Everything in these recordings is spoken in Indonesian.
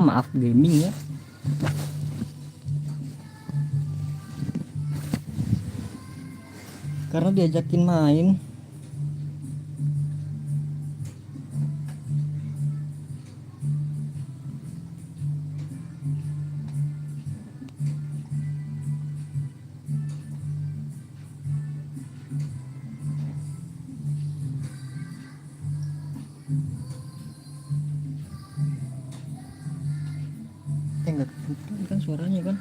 Maaf gaming ya. Karena diajakin main. Enggak kedengeran kan suaranya kan.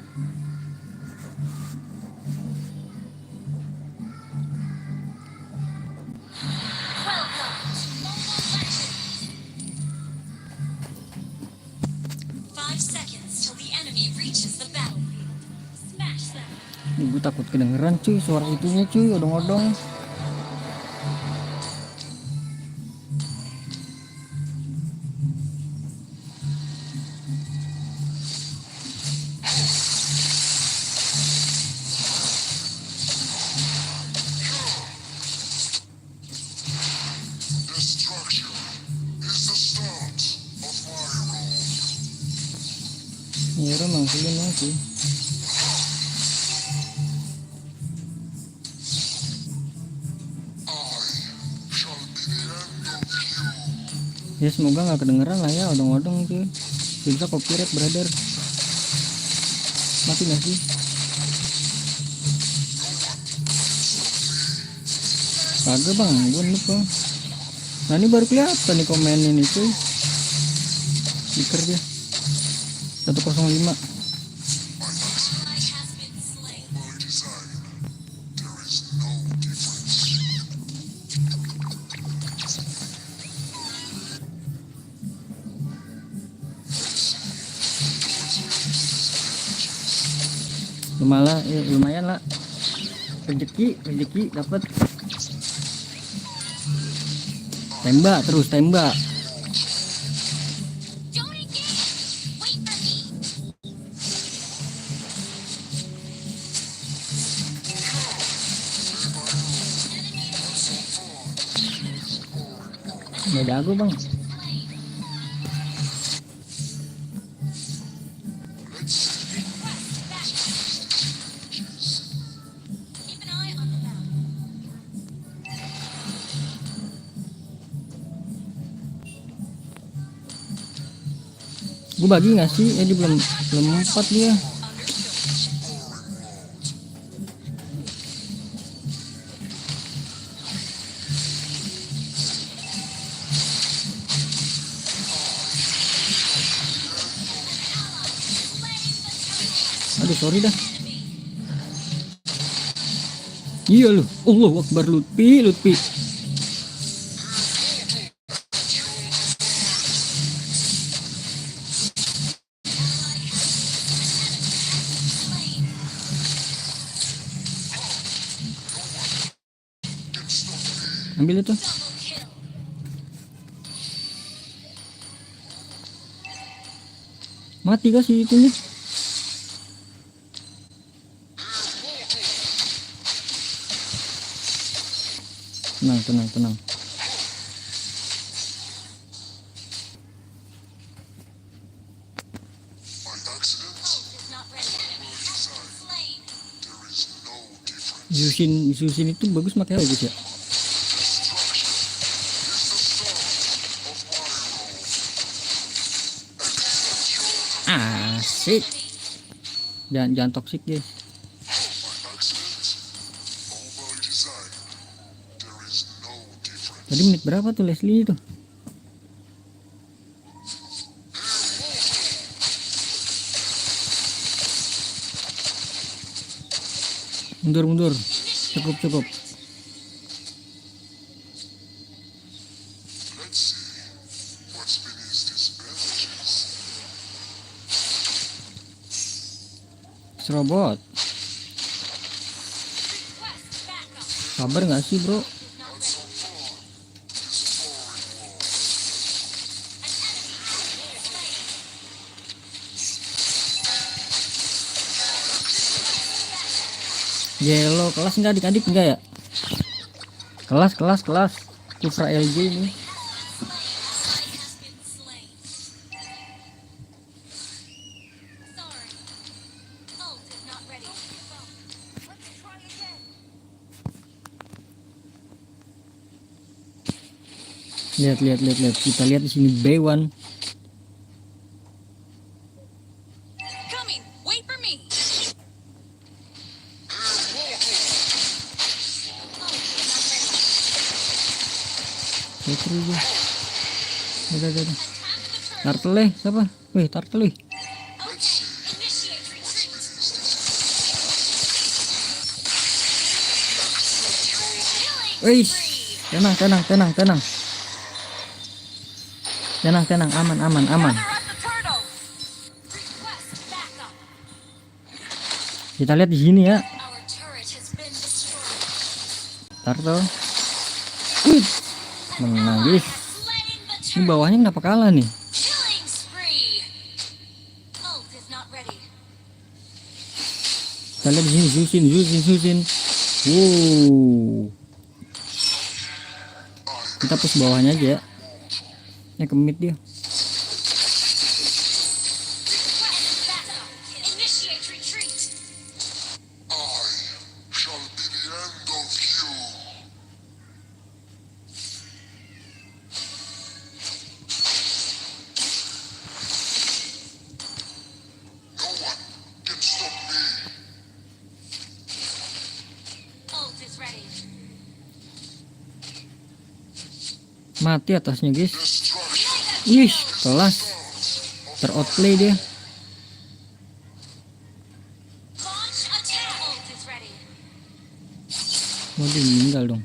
Gue takut kedengeran cuy suara itunya cuy, odong-odong. Ya emang sih. Ya semoga nggak kedengeran lah ya odong-odong tuh. Bisa copyright brother. Mati nggak sih? Kagak bang, gue noob bang. Nah ini baru kelihatan nih komennya nih cuy. Stiker dia 105. Lumayan lah rezeki dapat. Tembak beda aku bang. Gue bagi nggak sih? Dia belum 4 dia. Aduh sorry dah. Iya lu, Allahu Akbar Lutfi. Ambil itu. Mati gak sih itunya? Tenang. Zusin itu bagus pakai bagus ya. Asik. Jangan toksik guys. Tadi menit berapa tuh Leslie itu? Mundur. Cukup. Robot. Sabar nggak sih bro? Yellow kelas enggak adik-adik enggak ya? Kelas Kufra LJ ini. Lihat. Kita lihat di sini B1. Coming. Wait for me. Terus dia. Udah. Turtle siapa? Wih, Turtle. Wih, tenang, aman. Kita lihat di sini ya. Turtle. Wih, menang guys. Ini bawahnya kenapa kalah nih? Kita lihat di sini, Zusin. Wow. Kita push bawahnya aja ya. Ya ke mid dia. Mati atasnya guys. Wih, kelas. Teroutplay dia. Waduh, meninggal dong.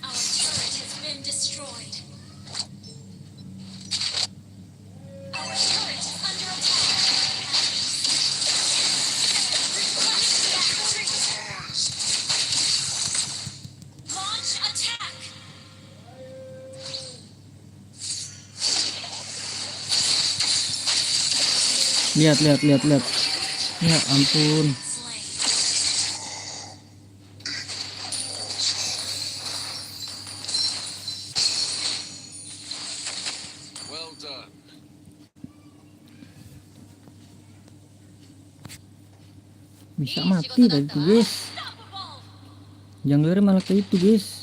Lihat. Ya ampun. Bisa mati tadi tuh guys. Jungler malah ke itu guys.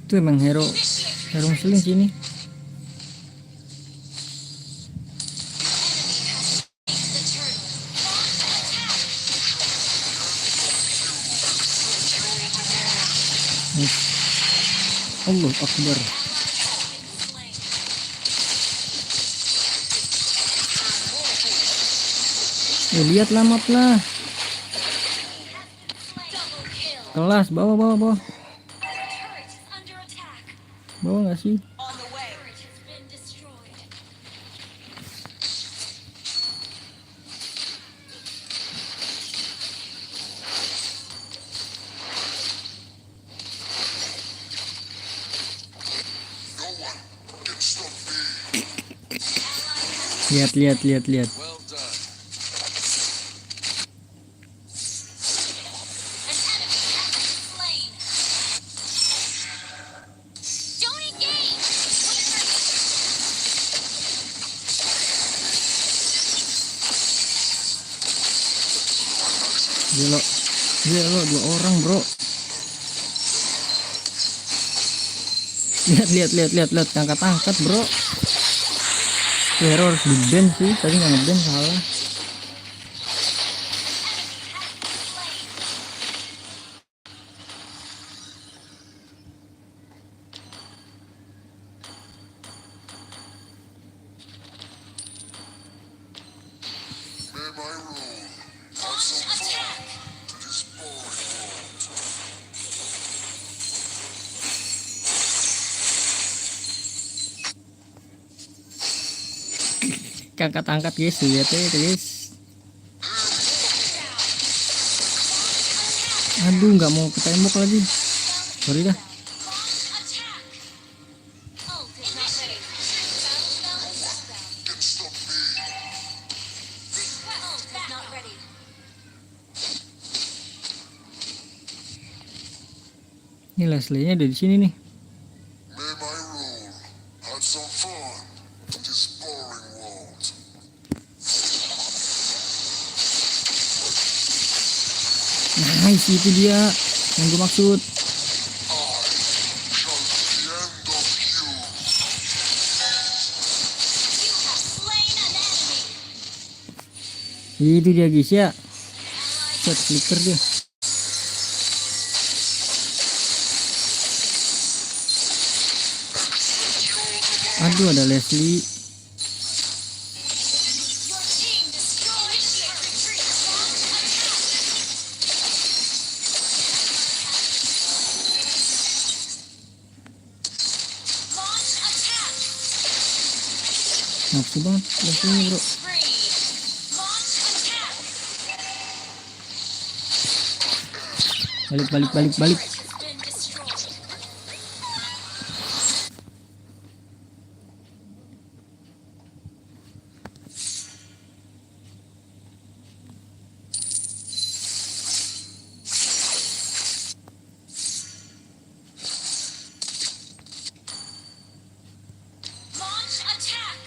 Itu emang hero ngeselin sini. Allah Akbar. Lihatlah map lah. Kelas bawah. Bawah nggak sih? Lihat. Gila, 2 orang bro. Lihat, angkat bro. Hero harus di ban sih, tadi nggak nge-ban salah. Angkat guys, lihat ya guys. Aduh, nggak mau ketembok lagi. Sorry dah. Ini Leslie-nya ada di sini nih. May my rule. Had some fun in this boring world. Nice, itu dia yang gue maksud. Shall be the end of you. You have slain an enemy. Itu dia guys ya. Set flicker dia. Aduh, ada Leslie. Your team destroyed. Initiate retreat. Launch attack. Nafsu banget Leslie-nya bro. Spree. Launch attack. Balik. Turret has been destroyed. Launch attack.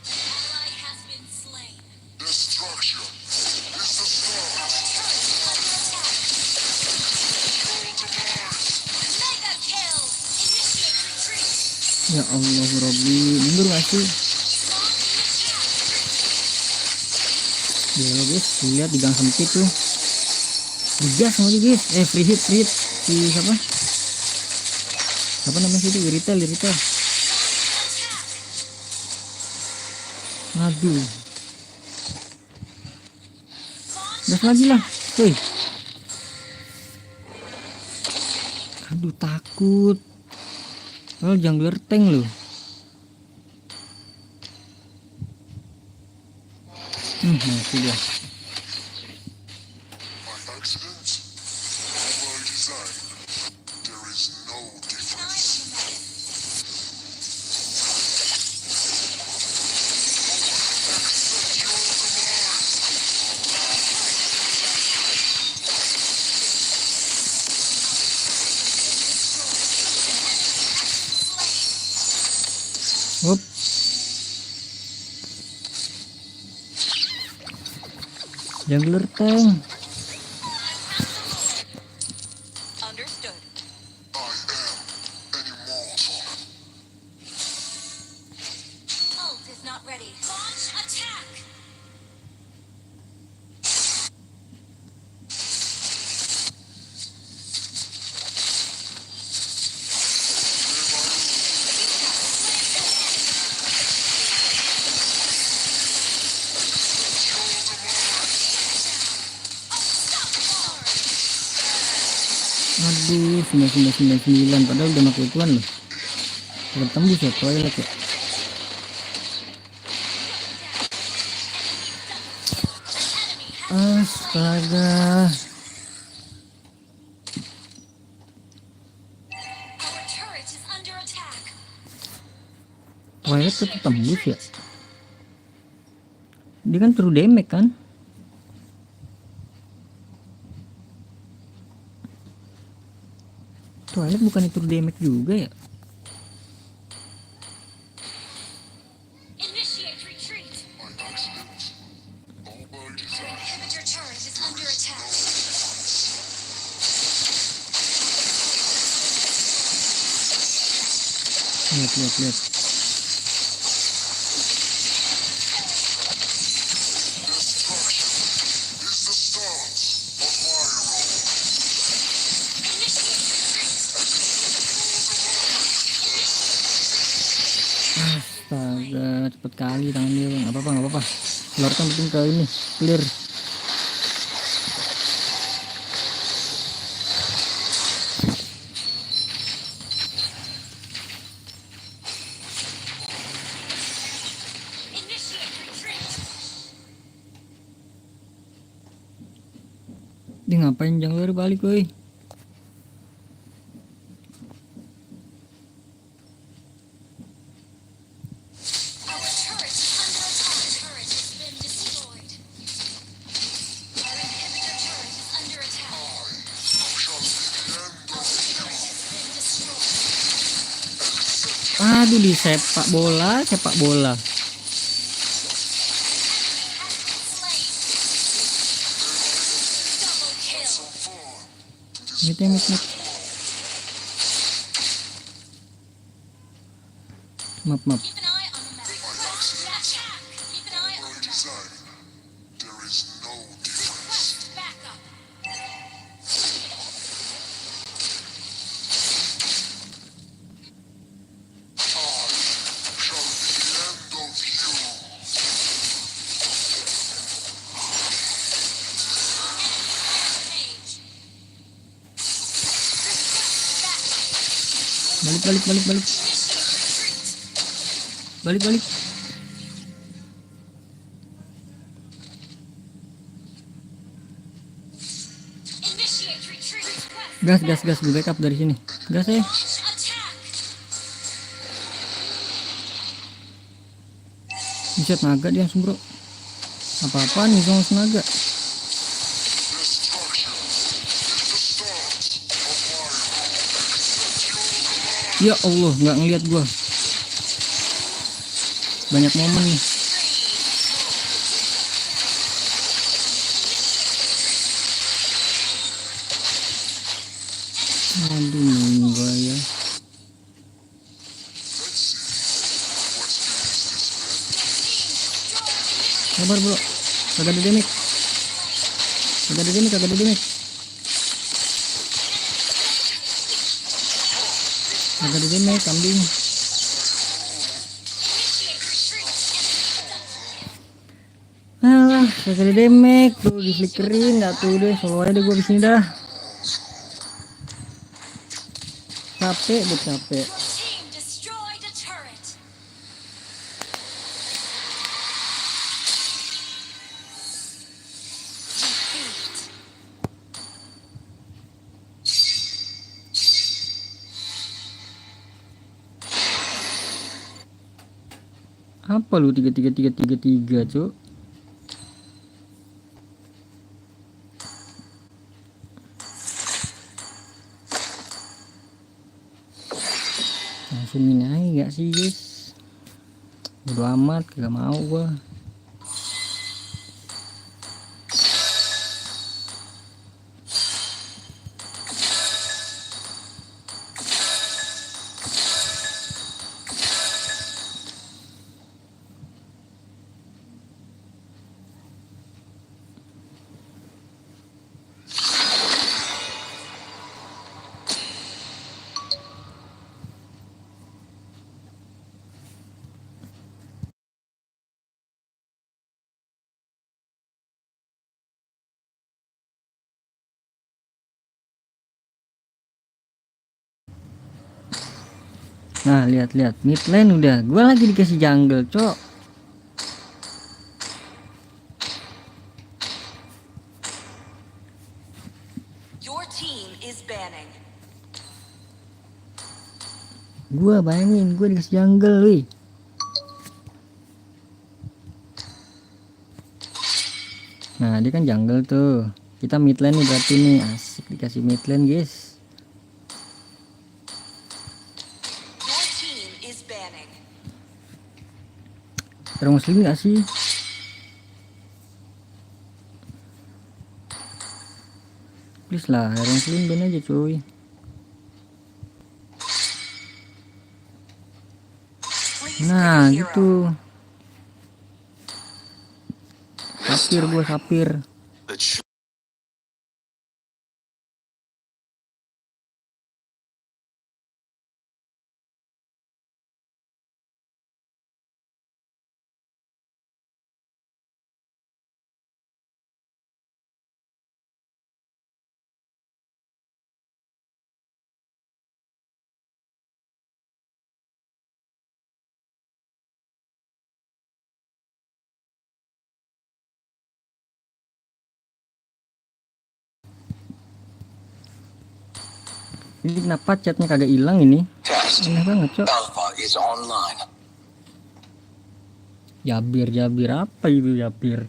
Ally has been slain. Destruction is the start. Our turret is under attack. Mega kill. Initiate retreat. Ya Allah Robby, mundur gak sih? Launch attack. Gila guys, lihat di gang sempit tuh. Digas lagi guys. Free hit. Si siapa? Apa namanya itu? Iritel. Aduh. Gas lagi lah. Woi. Aduh, takut. Oh, jungler tank loh. Mati dia. By accident or by design, there is no difference. Hop. Jungler tank. Understood. I am an immortal. Ult is not ready. Launch attack. Aduh, 9999 padahal udah pakai ikuan loh. Belum tembus ya toilet ya. Astaga. Our turret is under attack. Toilet tetap tembus ya. Dia kan true damage kan. Toilet bukan true damage juga ya. Initiate retreat. By accident or by design. Inhibitor turret is under attack. Lihat. Destruction is the start of my rule. Initiate retreat. Astaga, cepet kali tangan dia bang. Gak apa-apa. Keluarkan penting ke ini, clear. Initiate retreat. Dia ngapain jungler balik woi. Our turret is under attack. Turret has been destroyed. Our inhibitor turret is under attack. Shall be the end of you. Aduh, di sepak bola. Slain. Double kill. So far, Mid. Maaf. Keep an eye on the map. Request backup. Keep an eye on by the map. design, there is no difference. Request backup. Shall the end of you. Page. Request backup. Balik. Initiate retreat. Balik. Initiate retreat. Request Gas, di backup dari sini. Gas ya. attack. Buset, naga dia langsung bro. Apa-apaan nih langsung naga. Destruction is the start of my rule. Ya Allah, nggak ngeliat gua. Banyak momen nih. Aduh, gua ya. Let's see. What's this man? Sabar bro. Kagak ada damage. Kambing. Alah, kagak ada damage. Tuh di flickerin, dah tuh deh. Solo aja deh gua di sini dah. Capek. Your team destroyed a turret. Defeat. Apa lu 3 cuk? Langsung ini aja gak sih guys? Bodo amat, gak mau gua. Nah, lihat mid lane udah. Gua lagi dikasih jungle, cok. Your team is banning. Gua bayangin gua dikasih jungle, wih. Nah, dia kan jungle tuh. Kita mid lane nih berarti nih. Asik dikasih mid lane, guys. Your team is banning. Hero muslim gak sih? Please lah, hero muslim ban aja cuy. Please Nah pick a hero. gitu. Sapir. Ini kenapa chatnya kagak hilang ini? Test. Aneh banget cok. Alpha is online. Jabir apa itu Jabir?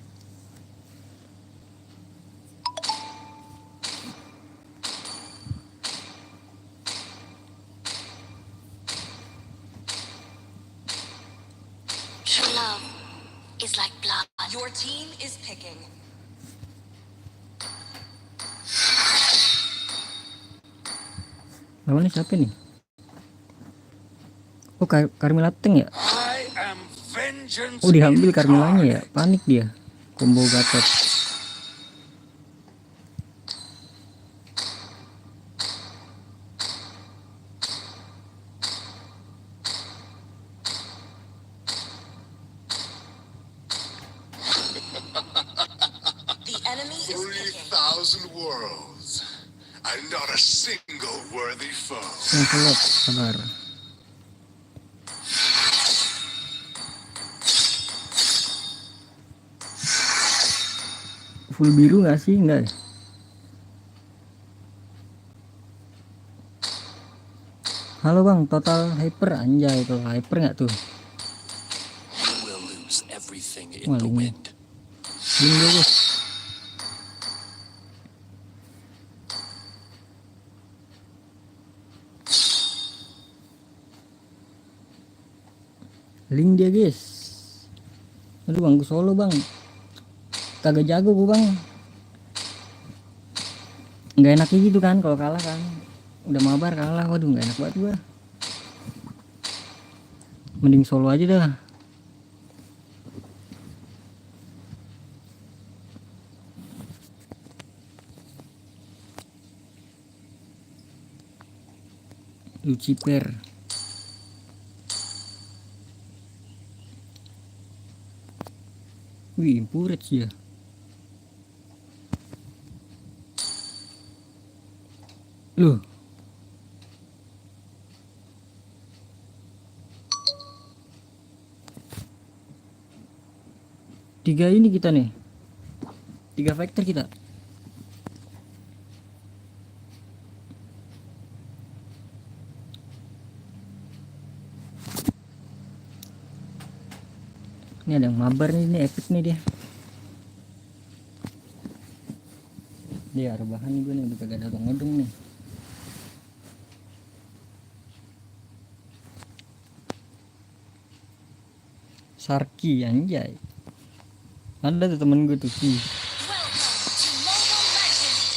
Lawannya siapa nih? Oh, Carmilla tank ya? I am vengeance. Oh, diambil Carmillanya ya. Panik dia. Combo gatot. The enemy is picking. 3,000 worlds, and not a single worthy foe. Lancelot, sabar. Full biru gak sih? Enggak ya? Halo bang, total hyper anjay, total hyper nggak tuh? You will lose everything in Wah, the ini. wind. Link dia guys. Link dia guys. Aduh bang, gue solo bang. Kagak jago gue bang. Nggak enaknya gitu kan kalau kalah kan. Udah mabar kalah, waduh nggak enak banget gue. Mending solo aja dah. Lucifer. Wih, impuret sih ya. Loh. Tiga ini kita nih. 3 factor kita. Ini ada yang mabar nih, ini epic nih dia. Dia rebahan nih gue nih, udah kagak ada odong nih. Sarki anjay. Ada tuh temen gue tuh sih. Welcome to Mobile Legends.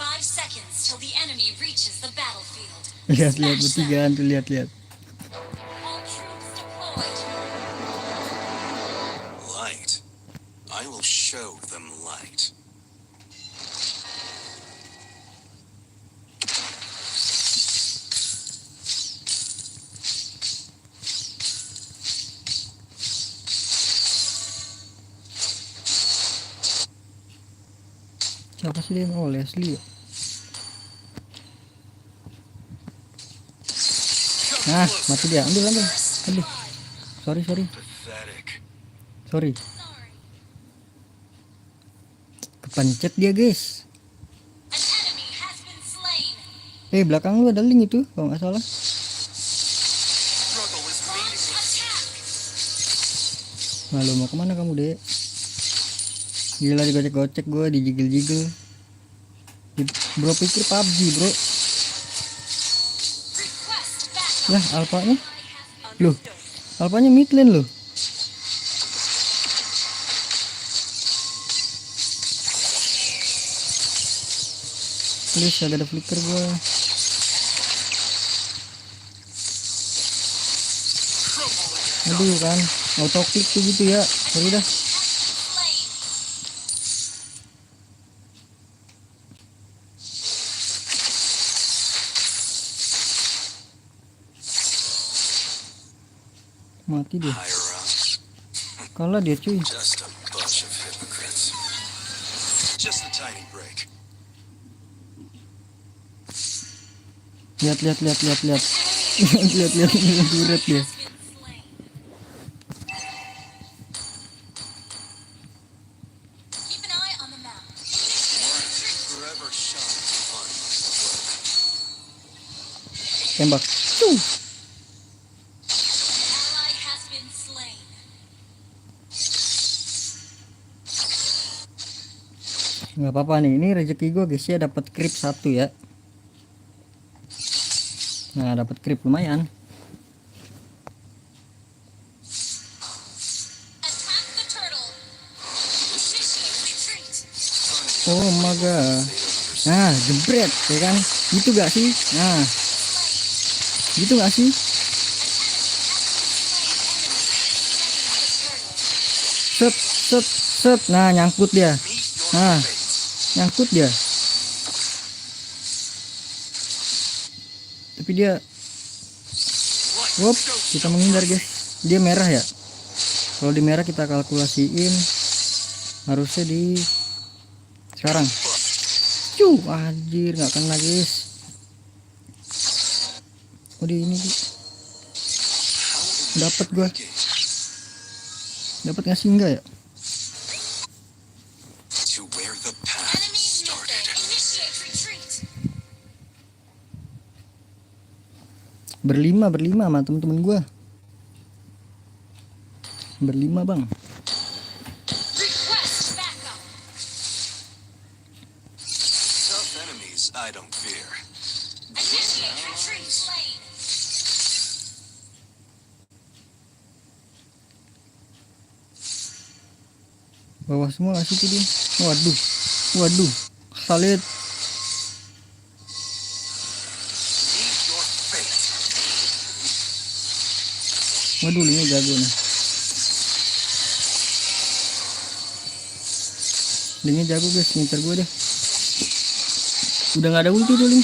5 seconds till the enemy reaches the battlefield. Lihat Smash them. bertigaan tuh, lihat. All troops deployed. Light. I will show them light. Siapa sih dia? Oh, Leslie ya. Nah, mati dia. Ambil. Aduh. Sorry. Pathetic. Sorry. Sorry. Kepencet dia, guys. An enemy has been slain. Belakang lu ada link itu, kalau nggak salah. Struggle is meaningless. Attack. Nah, lu mau kemana kamu, Dek? Gila, digocek-gocek gue, dijigil-jigil. Bro pikir PUBG, bro. Request backup. Lah, alpanya? Loh, Understood. alpanya mid lane loh. Please, agak ada flicker gue. Aduh kan, auto click tuh gitu ya. Sorry dah. Slain. Mati dia. Higher up. Kalah dia cuy. Just a bunch of hypocrites. Just a tiny break. Lihat. Lihat turret dia. Has been slain. Keep an eye on the map. Forever shines upon my foot. Tembak. Ally has been slain. Nggak apa-apa nih, ini rezeki gue guys ya, dapat creep 1 ya. Nah, dapat creep lumayan. Attack the turtle. Initiate retreat. Oh my god. Nah, jebret, ya kan? Gitu gak sih? Nah, gitu gak sih? Set, set, set. Nah, nyangkut dia. Nah, nyangkut dia. Tapi dia, wop, kita menghindar guys. Dia merah ya. Kalau di merah kita kalkulasiin, harusnya di sekarang. Anjir, nggak kena guys. Oh di ini dapat gua. Dapat ngasih enggak ya? To where the path Enemy started. missing. Initiate retreat. Berlima sama temen-temen gua. Berlima bang. Request backup. Tough enemies I don't fear. Initiate retreat lane. Bawah semua ngasih tuh dia. Waduh, waduh, Khalid. Meet your fate. Waduh, ini jago nih. Linknya jago guys, ngincer gue deh. Udah nggak ada ulti tuh Link.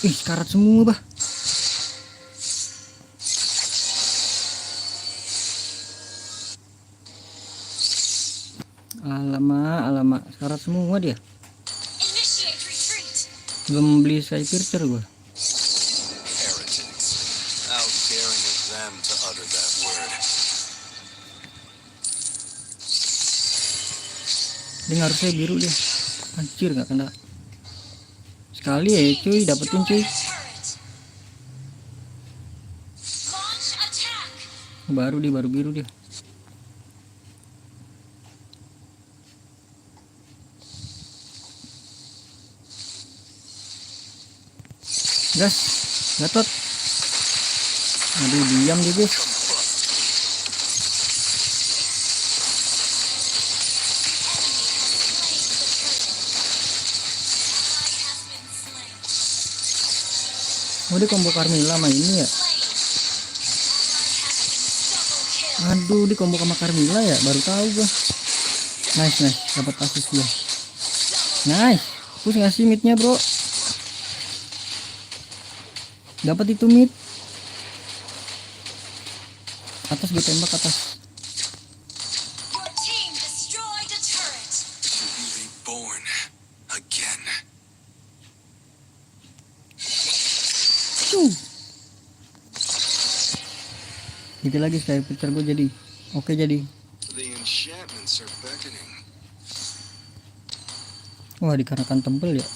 Ih, karat semua bah. Alamak, karat semua dia. Initiate retreat. Belum beli sky piercer gue. Heretics. How daring of them to utter that word. Dia harusnya biru dia. Anjir nggak kena. Sekali ya cuy, dapetin cuy. Turret. Launch attack. Baru biru dia. Gas, Gatot. Aduh, diam dia guys. Oh, dia combo Carmilla sama ini ya. Aduh, di combo sama Carmilla ya, baru tahu gua. Nice, dapat assist dia. Nice, push ngasih midnya bro. Dapat itu mid. Atas gue tembak atas. Your team destroyed a turret. To be reborn again. Dikit lagi sky picture gue jadi. Oke jadi. The enchantments are beckoning. Wah, dikarenakan tebel ya.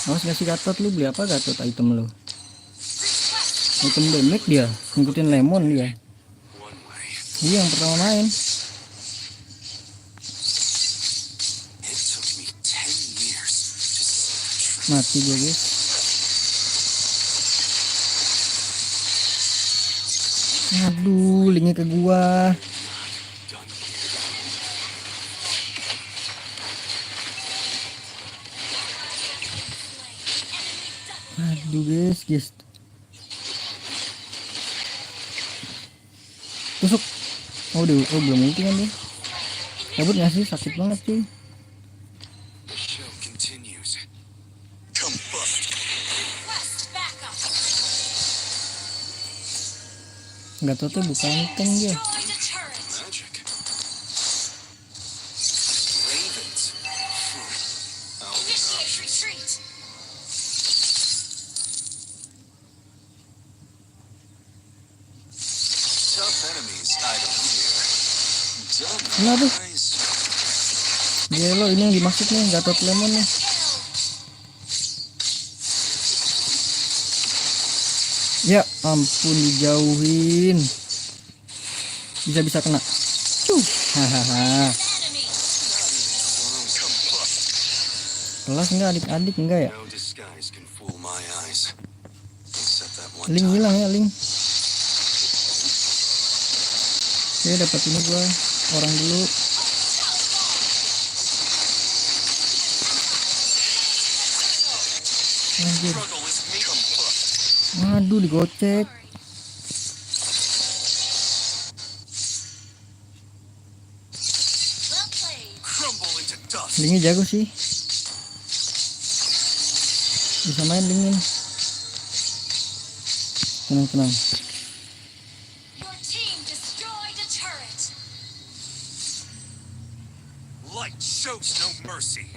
Awas ngasih Gatot, lu beli apa Gatot item lu? Item damage dia, ngikutin Lemon dia. One way. Iya yang pertama main. It took me 10 years to see. Mati dia guys. Aduh, linknya ke gua. Done here. Aduh guys. Tusuk. Oh belum ulti kan dia. Kabut nggak sih, sakit banget cuy. The show continues. Combust. Request backup. Gatotnya bukan tank dia. Destroyed a turret. Magic. Ravens. I'll be Initiate options. retreat. Tough enemies I don't fear. Kenapa? Dumb eyes. Dia lo ini yang dimaksud nih, Gatot Lemon nih. Ya ampun, dijauhin. Bisa kena. Hahaha. Enemy. Combust. Kelas enggak adik-adik enggak ya? No disguise can fool my eyes. Except that one Link time. hilang ya, Link. Oke, dapat ini gua orang dulu. Anjir. Struggle is me. Combust. Waduh, digocek. Well played. Crumble into dust. Lingnya jago sih. Bisa main dingin. Tenang. Your team destroyed a turret. Light shows no mercy.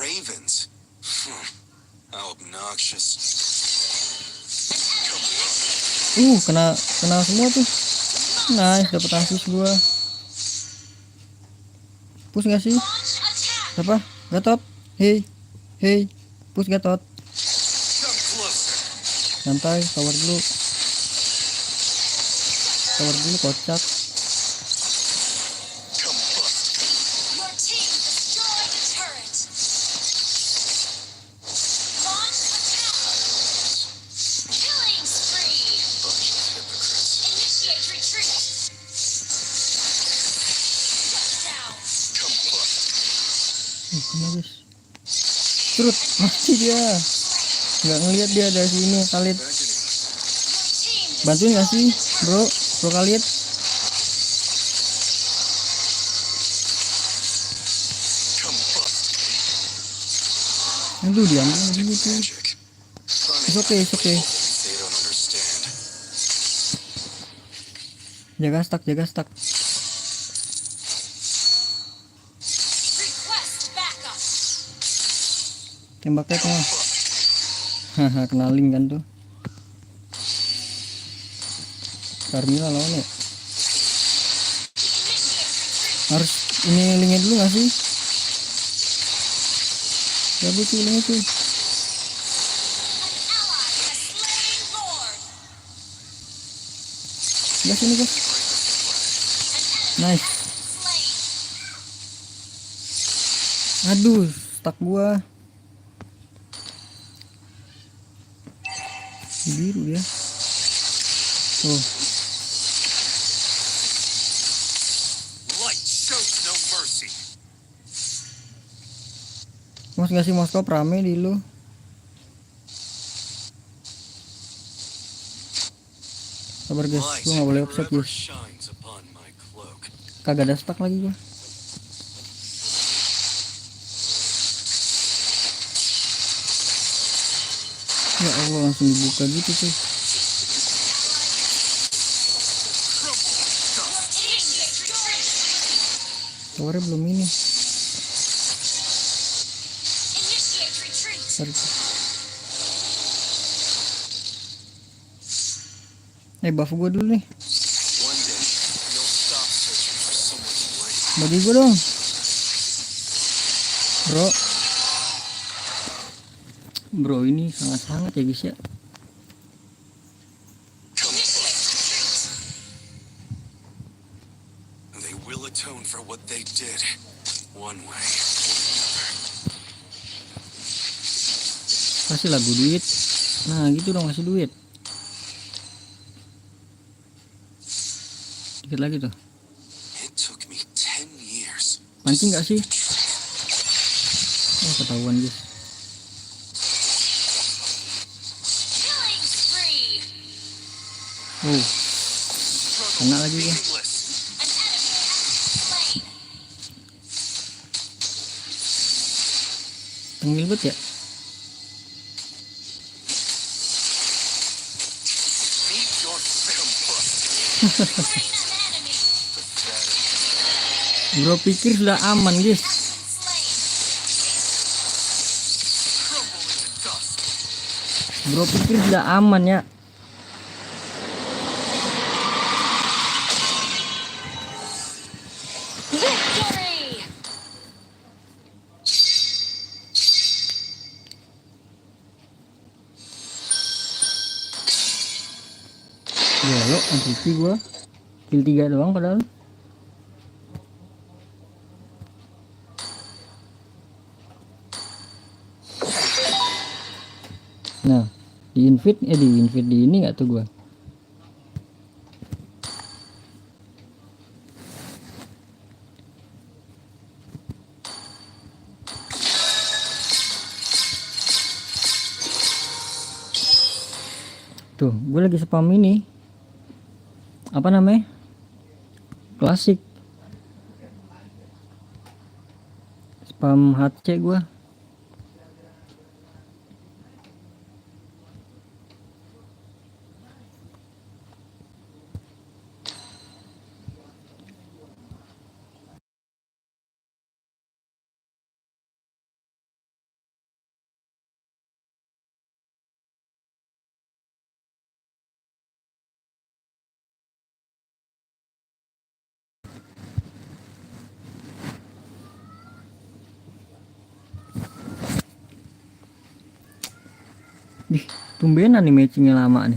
Ravens. How obnoxious. Kena semua tuh. Nice, dapat asis gua. Push nggak sih? Launch attack. Apa? Gatot. Hey. Push Gatot. Come closer. Santai, tower dulu. Kocak. Combust. Your team destroyed a turret. Launch attack. Killing spree. Bunch of hypocrites. Initiate retreat. Shut down. Combust. Kena guys. Terus mati dia. Nggak ngeliat dia dari sini Khalid. Imagining. Team Bantuin nggak sih, bro Khalid? Combust. Aduh, diambil lagi gitu. Magic. Funny. It's okay. They don't understand. Jaga stuck. request backup. Tembaknya kena. Haha, kenalin kan tuh. Carmilla lawan ya. Harus ini linknya dulu nggak sih? Ya bu tuh linknya tuh. Ally has slain Lord. Ya sini guys. Nice. Slain. Aduh, stuck gua. Biru dia. Oh, Light shows no mercy. mau nggak sih Moskop rame di lu? Sabar guys, Light gua nggak boleh offset forever guys. shines upon my cloak. Kagak ada stuck lagi gua. Ya Allah, langsung dibuka gitu tuh. Initiate retreat. Towernya belum ini. Initiate retreat. Tarik. Buff gua dulu nih. One day, you'll stop searching for someone to blame. Bagi gua dong. Bro ini sangat-sangat ya guys ya. They will atone for what they did, one way or another. Kasih lagu duit. Nah gitu dong, kasih duit. Dikit lagi tuh. It took me 10 years. Mancing gak sih? Oh ketahuan guys. Killing spree. Oh kena lagi ya. Meaningless. An enemy slain. Tengil bet ya. Meet your combust. Slain an enemy. Pathetic. Bro pikir sudah aman guys. Slain. Crumble into dust. Bro pikir sudah aman ya. Victory. Ya lo MVP gua. Kill 3 doang padahal. di invite di ini nggak tuh gua. Tuh, gue lagi spam ini. Apa namanya? Klasik. Spam HC gua. Ih, tumbenan nih matchingnya lama nih.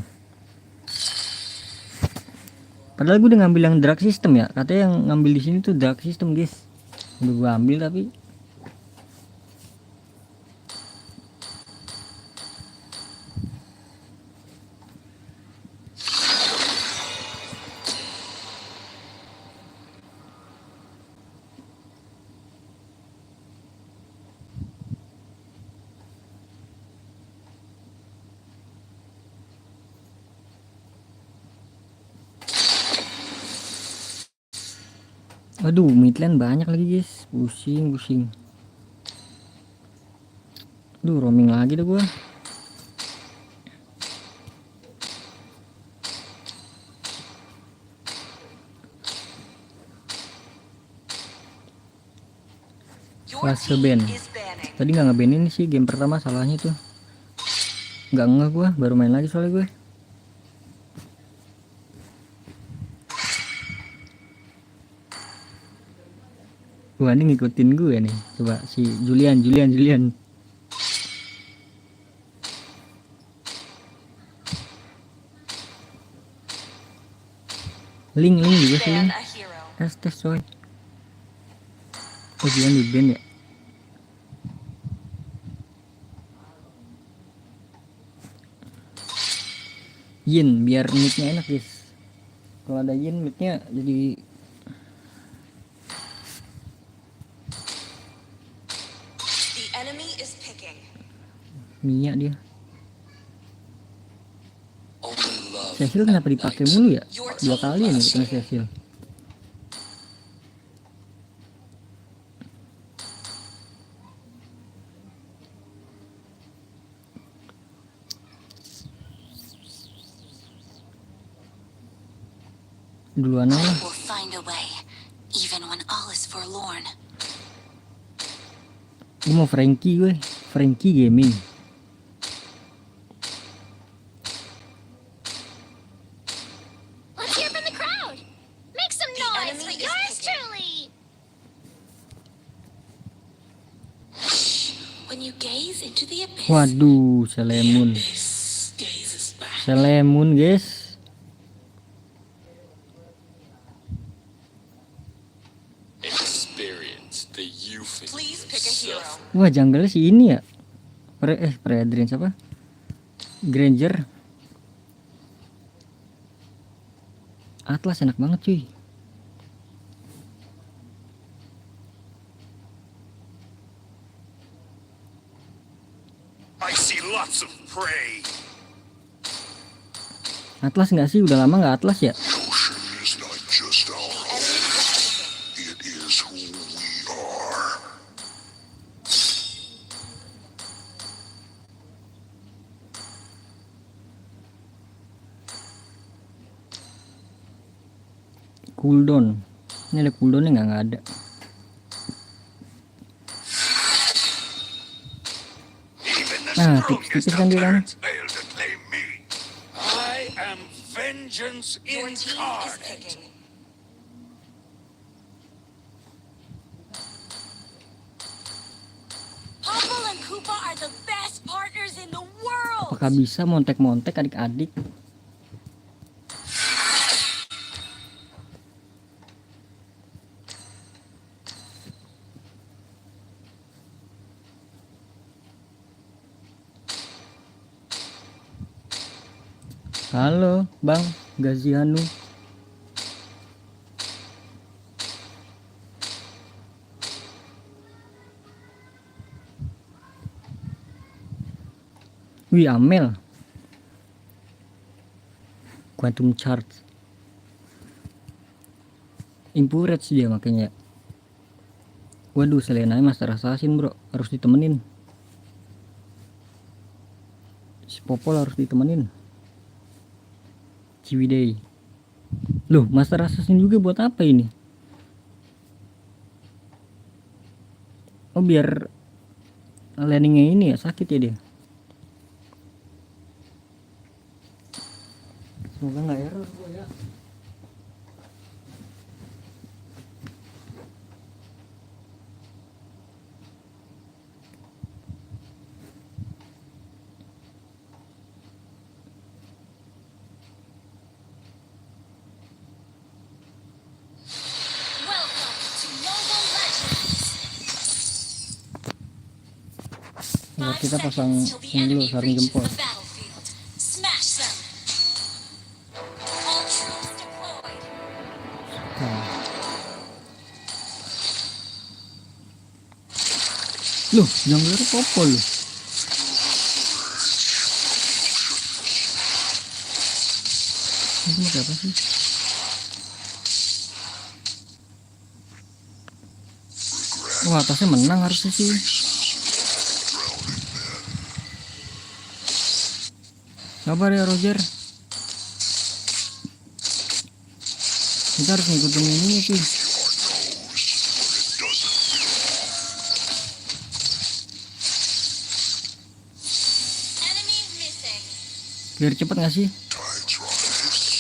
Padahal gue udah ngambil yang drag system ya. Katanya yang ngambil di sini tuh drag system, guys. Udah gue ambil tapi aduh, midland banyak lagi, guys. Pusing. Duh, roaming lagi dah gua. Your Fase team ban. is banning. Tadi nggak ngebanin sih game pertama, salahnya tuh. Nggak ngeh gua, baru main lagi soalnya gue. Wah, ini ngikutin gue nih. Coba si Julian. Link juga sih. Ban a hero. Tes coy. Oh, Julian di ban ya. Yin biar midnya enak, guys. Kalau ada Yin midnya jadi The enemy is picking. Mia dia. Only love Cecil kenapa dipakai mulu ya? Your 2 kali team nih kena Cecil. Duluan aja. We'll find a way, even when all is forlorn. Gue mau Frankie Gaming. Let's hear from the crowd. Make some The noise enemy for is yours picking. truly. When you gaze into the abyss, Waduh, Selemun. Selemun, guys. experience the euphoria Please of pick a hero. suffering. Wah, jungle si ini ya. Predrin siapa? Granger. Atlas enak banget, cuy. I see lots of prey. Atlas nggak sih? Udah lama nggak Atlas ya? Ocean is not just our Enemy home, it is who we are. Cooldown. Ini ada cooldownnya nggak ada. Even the Nah, strongest tipis-tipis of kan dia kan. tyrants fail to claim me. I am vengeance Your team is incarnate. picking. Popple and Koopa are the best partners in the world. Apakah bisa montek-montek adik-adik? Halo, Bang Gazianu. Wih, Amel. Quantum Charge. Impurage dia makanya. Waduh, Selena Master Assassin, bro. Harus ditemenin. Si Popol harus ditemenin. Ciwidey. Loh, Master Assassin juga buat apa ini? Oh, biar landingnya ini ya sakit ya dia. Semoga nggak error gua ya. Welcome to Mobile Legends. Nah, 5 kita pasang seconds till the ini dulu, enemy sarung reaches jempol. the battlefield. Smash them. All troops deployed. Nah. Loh, jungler Popol loh. Ini pakai apa sih? Wah, atasnya menang harusnya sih. Sabar ya Roger. Kita harus ngikutin ini sih. Enemy missing. Biar cepet gak sih? Tides rise.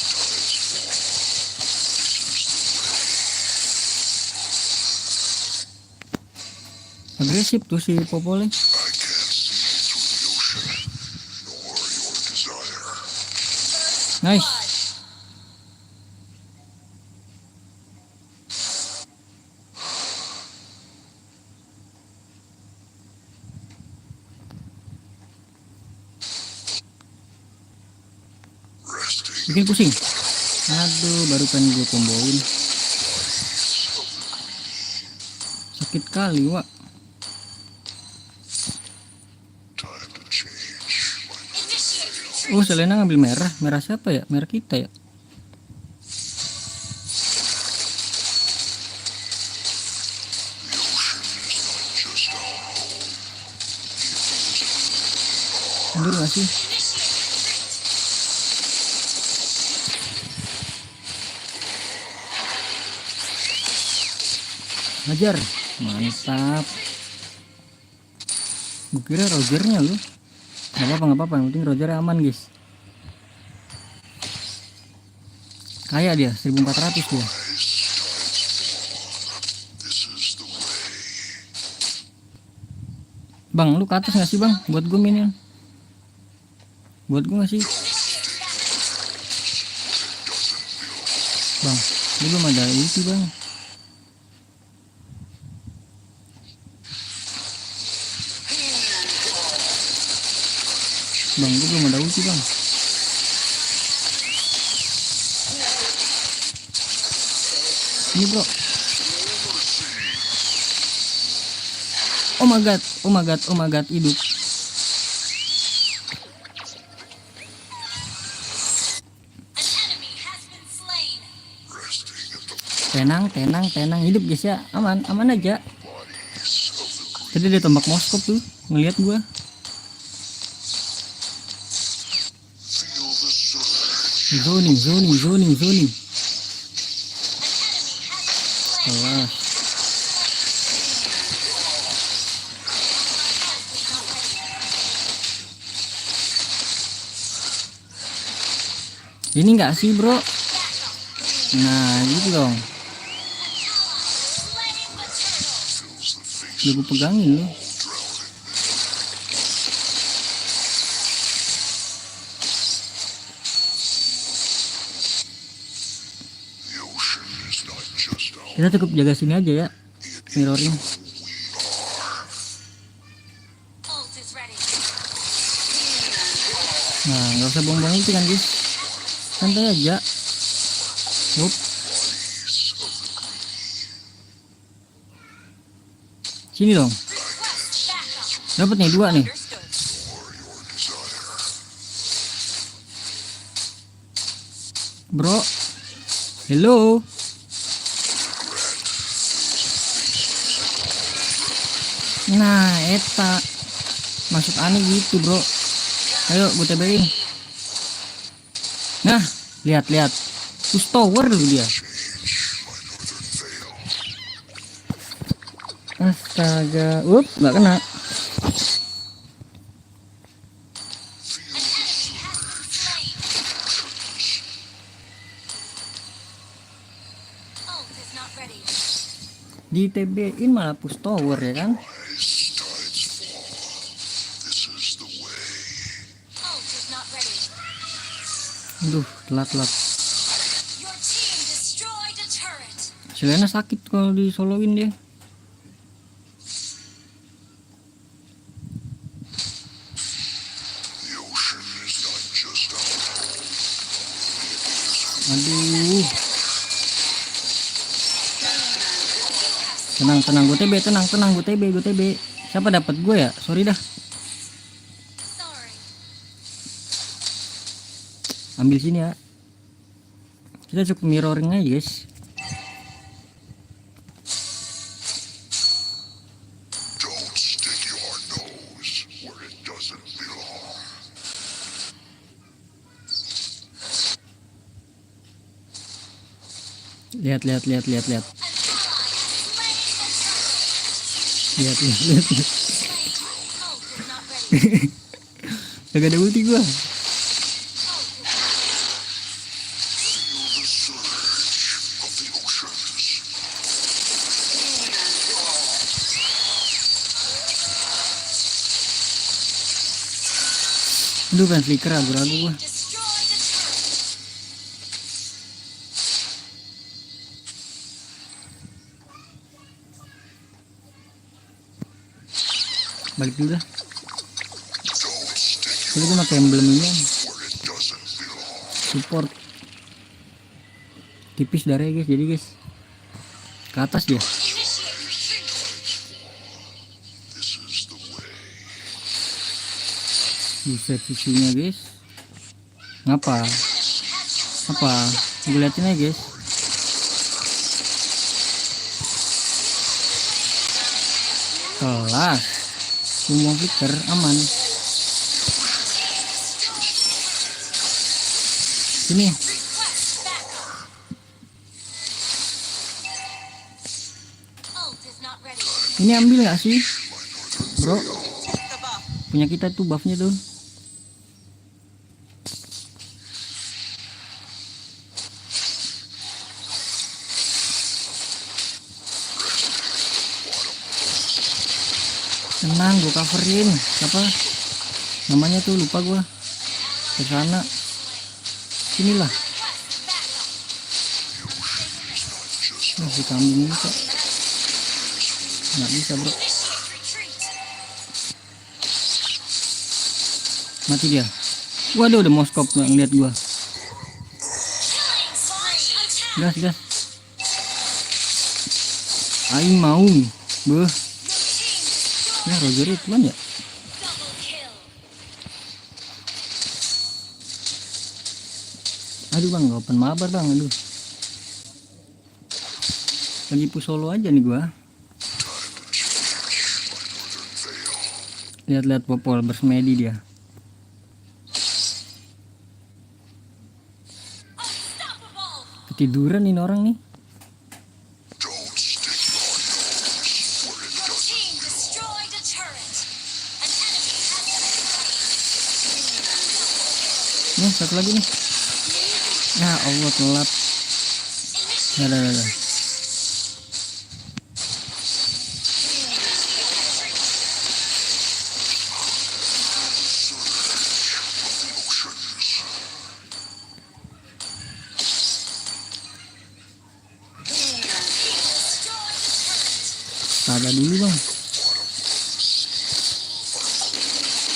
Agresif tuh si Popolnya. I can't see through the ocean, nor your desire. Nice. Blood. Resting Bikin pusing. Aduh, baru kan gue komboin. Sakit kali, Wak. time to change. Initiate retreat. Oh, Selena ngambil merah. Merah siapa ya? Merah kita ya? The ocean is not just our home. Mundur gak sih? Initiate retreat. Hajar. Mantap. Gue kira Rogernya lu. Gak apa-apa. Yang penting Roger aman, guys. Kaya dia, 1400 dia. This is the way. Bang, lu ke atas gak sih, Bang? Buat gue minion. Buat gue gak sih? Bang, lu belum ada ulti, Bang. Bang, gue belum ada ulti, Bang. Ini, bro. Oh my god, hidup. An enemy has been slain. Resting in the Tenang, hidup guys ya. Aman aja. bodies of the Tadi dia tembak moskop tuh, ngelihat gua. feel the surge. Zoning. An enemy has been slain. Kelas. Ini enggak sih, bro? Nah, gitu dong. Slaying the turtle. Fills the face Udah gue pegangin lu. the ocean is not just our Kita cukup jaga sini aja ya. Mirroring. Ult is ready. Nah, nggak usah buang-buang ulti kan, guys. santai aja. Wup. Sini dong. Request backup. Dapat nih 2 nih. Understood. Bro. Hello. Nah, eta. Maksud aneh gitu, bro. Ayo, gue TB-in. Nah, lihat. Push tower dulu dia. Astaga. Nggak kena. An enemy has been slain. Ult is not ready. Di TB-in malah push tower ya kan? As tides fall, this is the way. Ult is not ready. Aduh, telat. Your team destroyed a turret. Selena sakit kalau disoloin dia. The ocean is not just our home. Aduh. Tenang, gue TB, tenang, gue TB. Siapa dapat gue ya? Sorry dah. Sorry. Ambil sini ya. Kita cukup mirroring aja, guys. Don't stick your nose where it doesn't belong. Lihat. An ally has slain the turret. Lihat. Ult is not ready. Gak ada ulti gua. Ult is Feel the surge of the oceans. Aduh, kan flicker ragu-ragu gua. destroyed a turret. Balik dulu dah. Don't stick Tadi gua pakai emblem ini kan. where it doesn't belong. Support. Tipis darahnya guys, jadi guys. Ke atas dia. Initiate retreat. This is the way. Buset susunya guys. Ngapa? Apa? Gue liatin aja guys. Kelas. Semua flicker aman. Sini. Request backup. Ult is not ready. Ini ambil nggak sih, bro? The buff. Punya kita tuh buffnya tuh. Tenang, gue coverin. Siapa? Namanya tuh lupa gue. Ke sana. Sinilah. Si kambing bisa. Nggak bisa bro. Initiate retreat. Mati dia. Waduh, udah mau scope nggak ngeliat gua. Killing spree. Attack. Gas. Aing mau. Beuh. Your team destroyed. Ya Roger itu kan ya. Double kill. Aduh bang, nggak open mabar bang. Aduh. Lagi push solo aja nih gua. Lihat-lihat popol bersemedi dia. Unstoppable. Ketiduran ini orang nih. Don't stick your nose where it Your doesn't team belong. destroyed a turret. An enemy has been slain. Nih satu lagi nih. Ya Allah telat. Initiate Dah. retreat. Sabar dulu bang.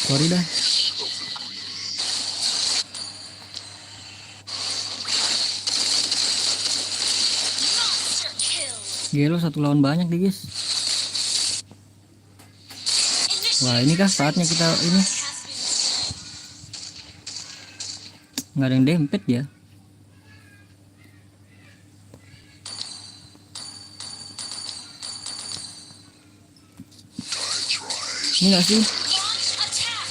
Sorry dah. Gelo 1 lawan banyak deh guys. Wah ini kah saatnya kita ini. Nggak ada yang dempet ya. Tides rise. Ini nggak sih? Launch attack.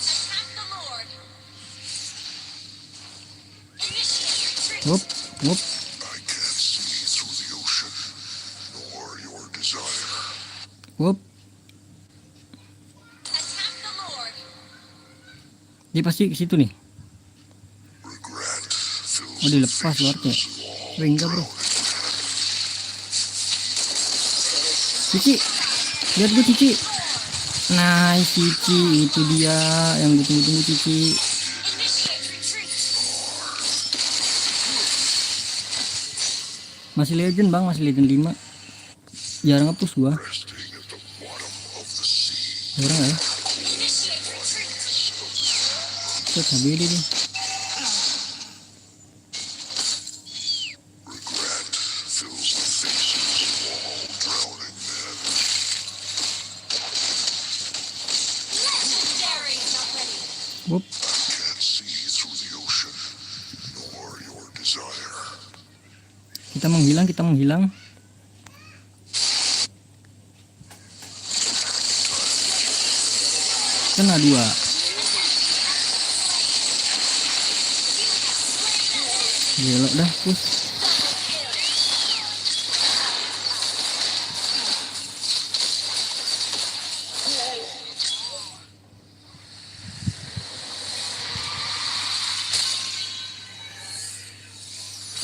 Attack the Lord. Initiate retreat. Wup, wup. I can't see through the ocean, nor your desire. Wup. Attack the Lord. Dia pasti ke situ nih. Regret fills Oh dilepas luarnya. Enggak bro. Cici, lihat gue Cici. Nice Cici, itu dia yang gue tunggu-tunggu Cici. Initiate retreat. Masih legend bang, masih legend 5. Jarang nge-push gua. resting at the bottom of the sea. Jarang nggak ya? Initiate retreat. Set HBD nih. Regret fills the faces of all drowning men. Legendary. Not ready. Wup. Can't see through the ocean, nor your desire. Kita menghilang, kita menghilang. Kena 2. Gila dah push.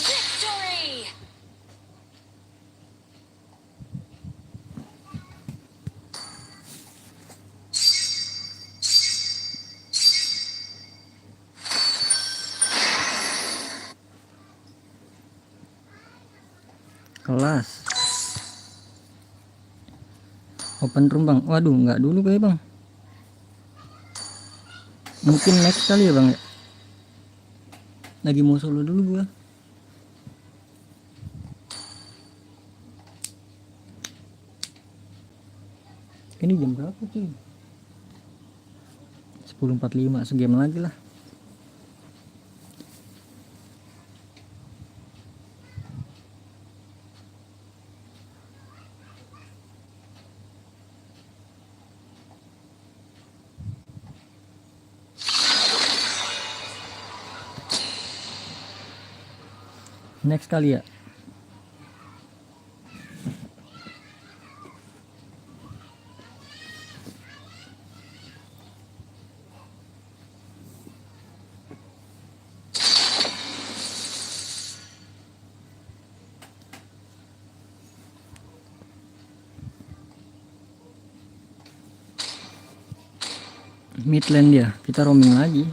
Victory. Kelas. Open room bang. Waduh nggak dulu kayak bang. Mungkin next kali ya bang ya. Lagi mau solo dulu gua. Ini jam berapa sih? 10.45, segame lagi lah. Next kali ya. Midland ya, kita roaming lagi.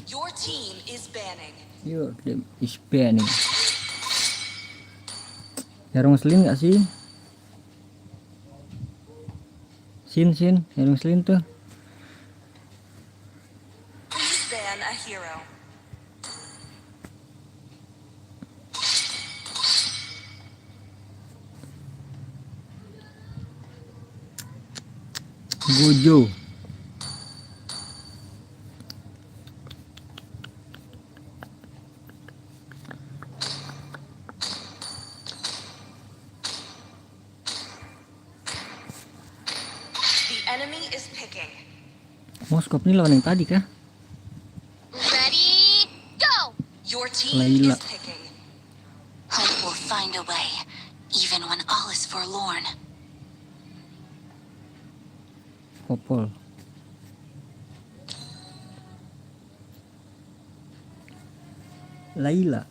Your team is banning. Your game is banning. Jarang ngeselin gak sih? Sin, jarang ngeselin tuh. Please ban a hero. Gojo. The enemy is picking. Moskop nih lawan yang tadi kah? Ready, go. Your team Layla. is picking. Hope will find a way, even when all is forlorn. Popol. Layla.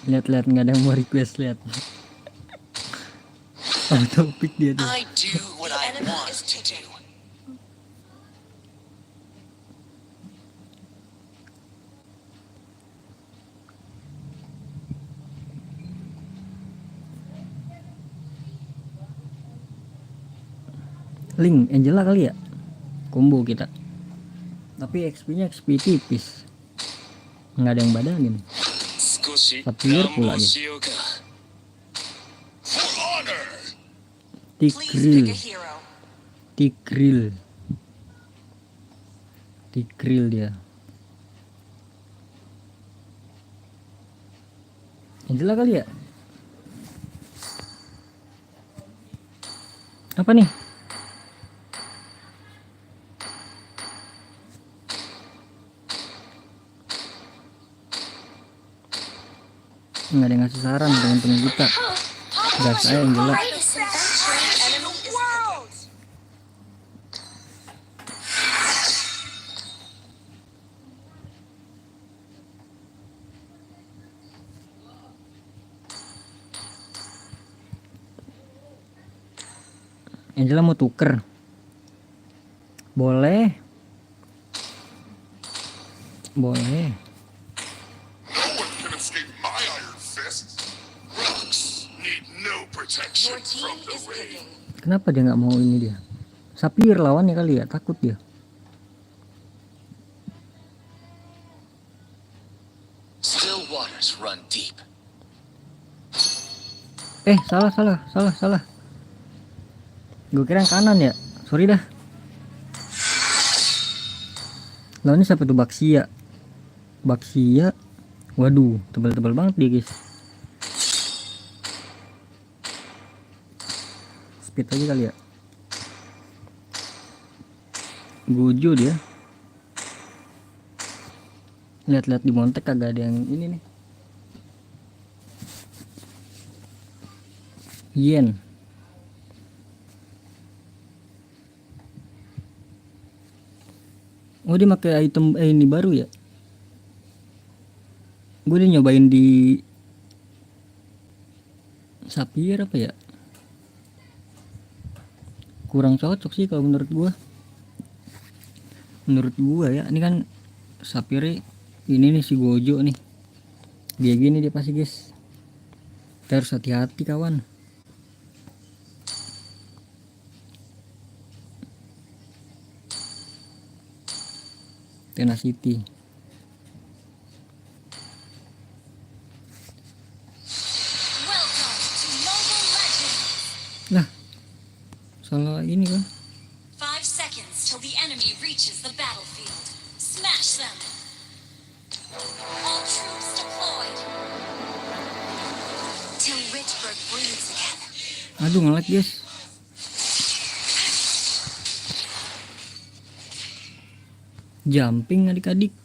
Lihat-lihat nggak ada yang mau request, lihat. Topik dia tuh. I do what The I enemy want is to do. picking. Link Angela kali ya, combo kita. Tapi XP-nya XP tipis, nggak ada yang badanin. 少し Sapphire 乱 pula 暴 dia. しようか For honor! Please pick a Tigril, hero. Tigril, Tigril dia. Angela kali ya. Apa nih? Nggak ada yang ngasih saran teman-teman kita. Gas saya Angela. Greatest invention. Enemy is world. Angela mau tuker. Boleh. Boleh. No one can escape my iron fist. Rocks need no protection Your team from the is rain. picking. Kenapa dia nggak mau ini dia? Sapphire lawannya kali ya, takut dia. Still waters run deep. Salah. Gue kira yang kanan ya. Sorry dah. Lawannya siapa tuh? Baxia. Waduh, tebal-tebal banget dia, guys. Speed aja kali ya. Gojo dia. Lihat-lihat di Montek kagak ada yang ini nih. Yen. Oh, dia pakai item ini baru ya. Gue udah nyobain di Sapphire apa ya. Kurang cocok sih kalau menurut gue. Menurut gue ya, ini kan Sapphire ini nih si Gojo nih. Dia gini dia pasti, guys. Kita harus hati-hati kawan. Tenacity. Welcome to Mobile Legends. Lah, salah ini kan. 5 seconds till the enemy reaches the battlefield. Smash them. All troops deployed. Till Richburg breathes again. Aduh, nge-lag guys. Jumping adik-adik.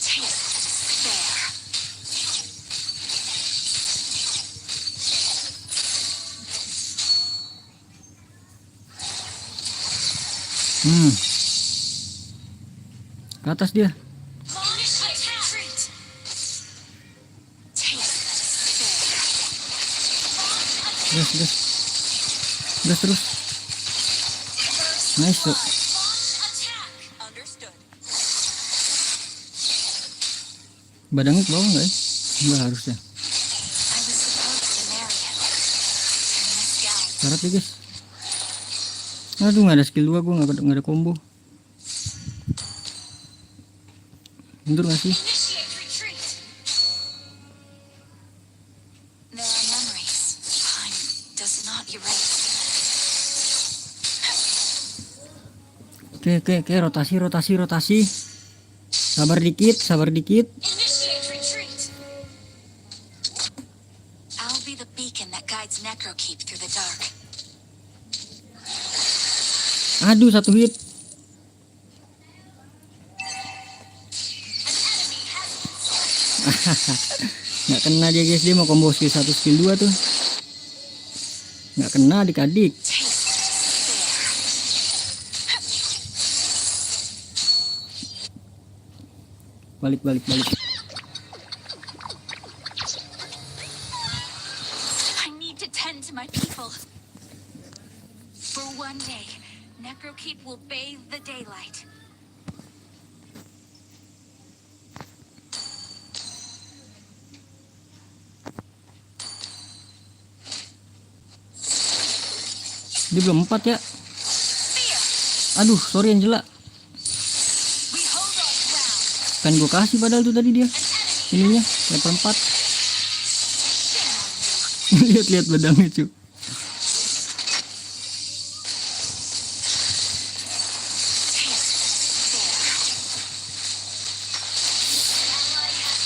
Taste the despair. Ke atas dia. Launch retreat. Taste the despair. Gas terus. Nice tuh. Launch attack. Understood. Badannya ke bawah nggak ya? Nggak harusnya. I was supposed to marry him. I missed out. Syarat ya guys. Aduh, nggak ada skill 2, gue nggak ada combo. Mundur nggak sih? Initiate retreat. There are memories time does not erase. Oke, rotasi. Sabar dikit. Initiate retreat. I'll be the beacon that guides Necrokeep through the dark. Aduh, 1 hit. Nggak kena dia guys, dia mau combo skill 1 skill 2 tuh. Nggak kena adik-adik. Taste the despair. Balik. I need to tend to my people. For one day, Necrokeep will bathe the daylight. Dia belum 4 ya. Fear. Aduh, sorry Angela. We hold our ground. Kan gue kasih padahal tuh tadi dia. Ininya level 4. Lihat-lihat pedangnya cu.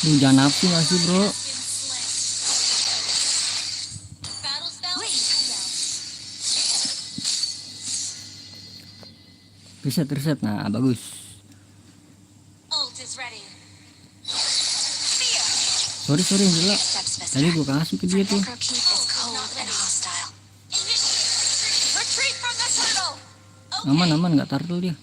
Duh, jangan nafsu gak sih bro. Been slain. Battle spell cooldown. Reset. Nah, bagus. Ult is ready. Fear. Sorry Angela. Steps Tadi gue kasih ke dia tuh. Necrokeep is cold and hostile. Initiate Retreat from the tunnel. Aman nggak turtle dia.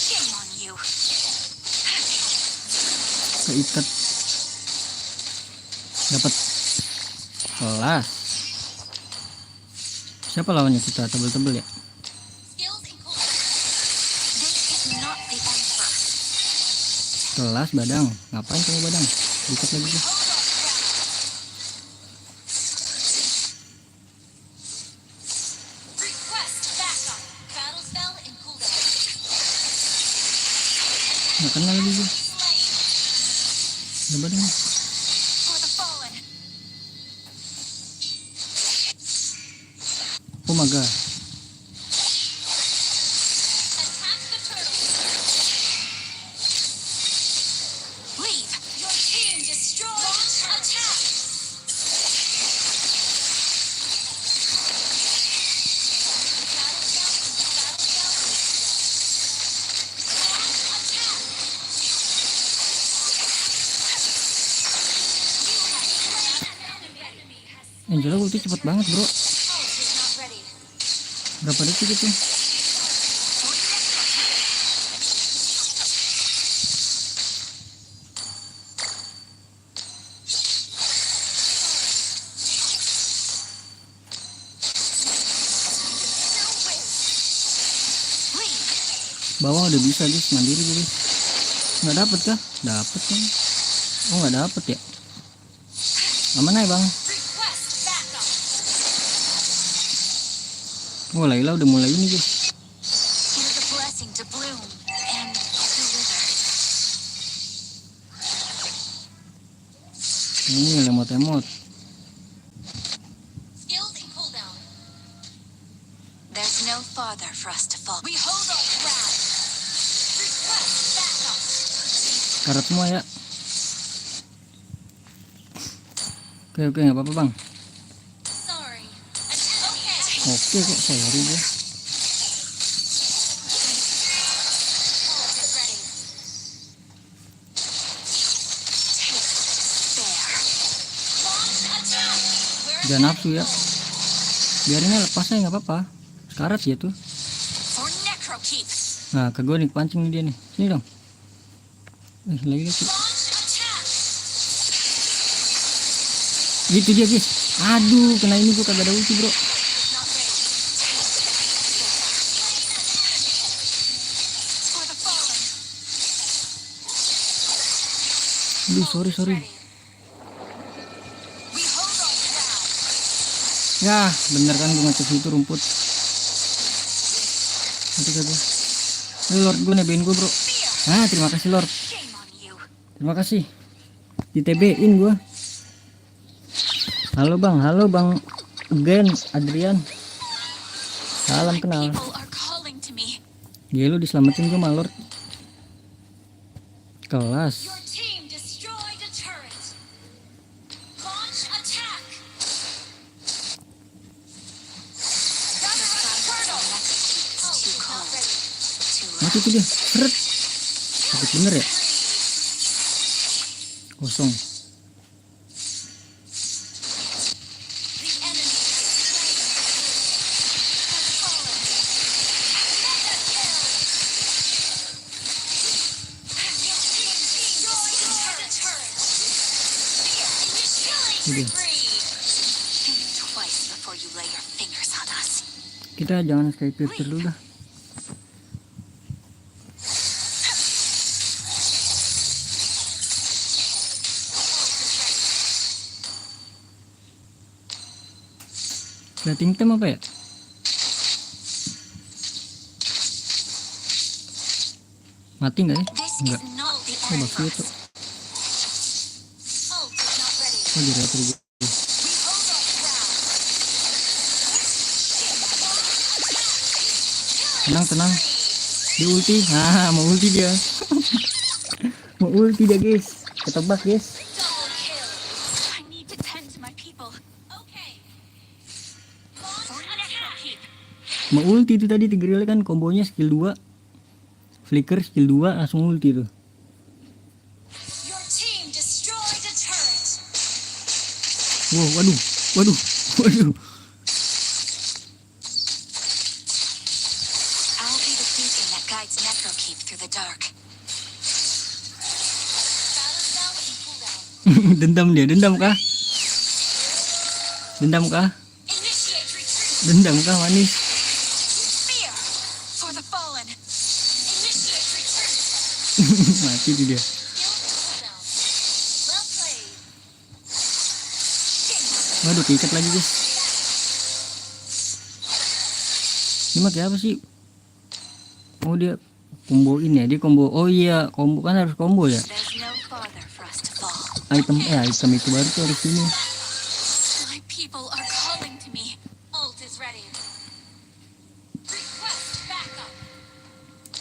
Shame on you. Keikat. Dapat kelas. Siapa lawannya kita? Tebel-tebel ya. skills and cooldown. This is not the end first. Kelas badang. Ngapain kamu badang? Dikit lagi tuh. Request backup. Battle spell and cooldown. Nggak kenal lagi gue. Slain. Ada badang. For the fallen. Oh my god. Attack the turtle. Leave. Your team destroyed. Attack. Angela ulti cepet banget bro. Ult is not ready. Berapa detik itu? Bawah udah bisa guys, mandiri guys. Nggak dapet kah? Dapet kan? Oh nggak dapet ya? Aman aja bang. Request backup. Oh Layla udah mulai ini guys. It is a blessing to bloom and to wither. Ini lemot-lemot. Skills and cooldown. There's no farther for us to fall. We hold our ground. Request backup. Karat semua ya. Oke nggak apa-apa bang. Sorry. Okay. Oke kok sorry gue. Ult is ready. Spare. Launch attack. Where Jangan nafsu ya. Biarinnya lepas aja nggak apa-apa. Karat ya tuh. For Necrokeep. Nah ke gue nih pancing nih dia nih. Sini dong. Lagi tuh. launch attack. Gitu dia guys. Aduh kena ini gue kagak ada ulti bro. Not ready. For the fallen. Aduh sorry. Ready. We hold our ground. Ya bener kan gue ngecek itu rumput. Nanti gue. Lord gue nebein gue bro. Nah terima kasih Lord. Shame on you. Terima kasih. Di TB-in gue. Halo bang Gen Adrian. Salam kenal. People are calling to me. Dia lu diselamatin gue Lord. Kelas. Your team destroyed a turret. Launch attack. Gather on the turtle. Ult Too is not cold. ready. Too Mati tuh dia. Seret. Sakit bener ya. Kosong. The enemy Ini dia. Think twice before you lay your fingers on us. Kita jangan kayak Peter dulu dah. Fleeting time apa ya? Mati nggak sih? This Enggak. is not the Oh, end. bakso itu. Ult is not ready. Oh, di retro We gitu. hold our ground. Tenang. Di ulti. Nah, mau ulti dia. Mau ulti dia, guys. Ketebak, guys. Double kill. I need to tend to my people. Okay. Launch an attack. Mau ulti itu tadi Tigreal kan kombonya skill 2. Flicker skill 2 langsung ulti tuh. Your team destroyed a turret. Wow, waduh. I'll be the beacon that guides Necrokeep through the dark. Battle spell in cooldown. Dendam kah? Dendam kah? Initiate retreat. Dendam kah, manis? Fear for the fallen. Initiate retreat. Mati tuh dia. Skill cooldown. Well played. Waduh, keikat lagi, guys. Ini mah kayak apa sih? Oh, dia komboin ya. Dia combo. Oh iya, combo kan harus combo ya. There's no farther for us to fall. Item itu baru tuh harus ini. My people are calling to me. Ult is ready. Request backup.